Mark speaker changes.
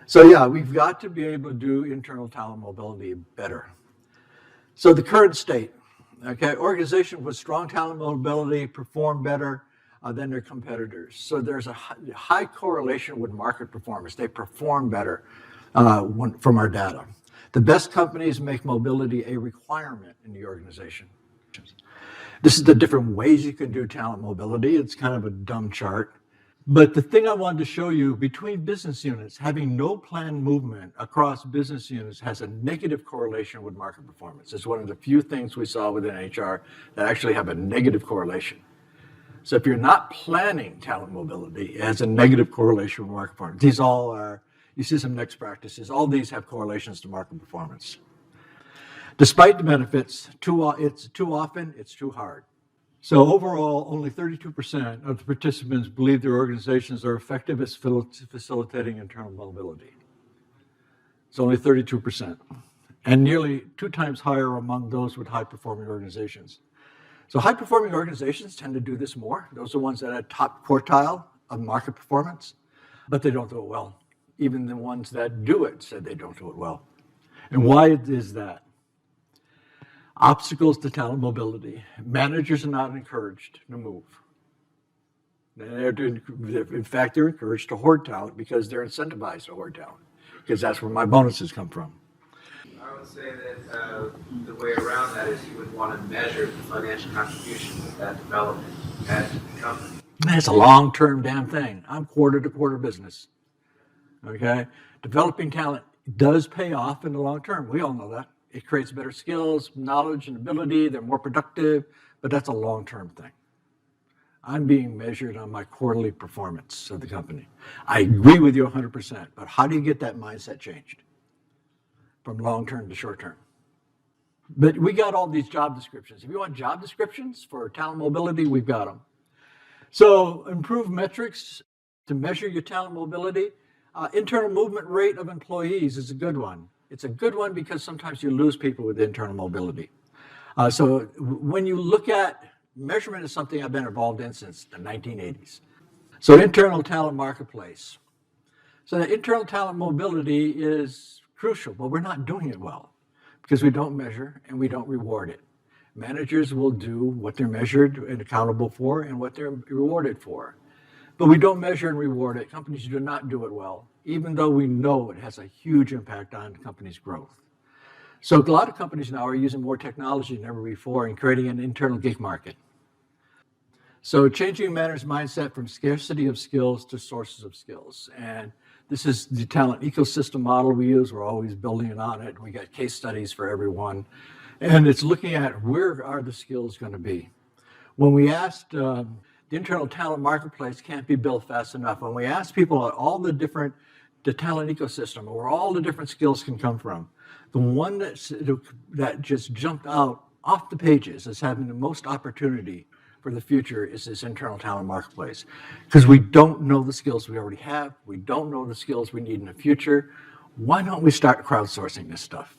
Speaker 1: So yeah, we've got to be able to do internal talent mobility better. So the current state, okay, organizations with strong talent mobility perform better than their competitors. So there's a high correlation with market performance. They perform better from our data. The best companies make mobility a requirement in the organization. This is the different ways you can do talent mobility. It's kind of a dumb chart. But the thing I wanted to show you, between business units, having no planned movement across business units has a negative correlation with market performance. It's one of the few things we saw within HR that actually have a negative correlation. So if you're not planning talent mobility, it has a negative correlation with market performance. These all are, you see some next practices, all these have correlations to market performance. Despite the benefits, it's too often, it's too hard. So overall, only 32% of the participants believe their organizations are effective at facilitating internal mobility. It's only 32%, and nearly 2 times higher among those with high-performing organizations. So high-performing organizations tend to do this more. Those are ones that are top quartile of market performance, but they don't do it well. Even the ones that do it said they don't do it well. And why is that? Obstacles to talent mobility. Managers are not encouraged to move. In fact, they're encouraged to hoard talent because they're incentivized to hoard talent, because that's where my bonuses come from.
Speaker 2: I would say that the way around that is you would want to measure the financial contribution of that development at the company.
Speaker 1: It's a long-term damn thing. I'm quarter-to-quarter business. Okay? Developing talent does pay off in the long term. We all know that. It creates better skills, knowledge, and ability. They're more productive, but that's a long-term thing. I'm being measured on my quarterly performance of the company. I agree with you 100%, but how do you get that mindset changed from long-term to short-term? But we got all these job descriptions. If you want job descriptions for talent mobility, we've got them. So improve metrics to measure your talent mobility. Internal movement rate of employees is a good one. It's a good one because sometimes you lose people with internal mobility. So when you look at measurement is something I've been involved in since the 1980s. So internal talent marketplace. So the internal talent mobility is crucial, but we're not doing it well because we don't measure and we don't reward it. Managers will do what they're measured and accountable for and what they're rewarded for. But we don't measure and reward it. Companies do not do it well, even though we know it has a huge impact on companies' growth. So a lot of companies now are using more technology than ever before and creating an internal gig market. So changing managers' mindset from scarcity of skills to sources of skills. And this is the talent ecosystem model we use. We're always building on it. We got case studies for everyone. And it's looking at where are the skills going to be. When we asked, the internal talent marketplace can't be built fast enough. When we asked people at all the talent ecosystem, where all the different skills can come from, the one that just jumped out off the pages as having the most opportunity for the future is this internal talent marketplace. Because we don't know the skills we already have. We don't know the skills we need in the future. Why don't we start crowdsourcing this stuff?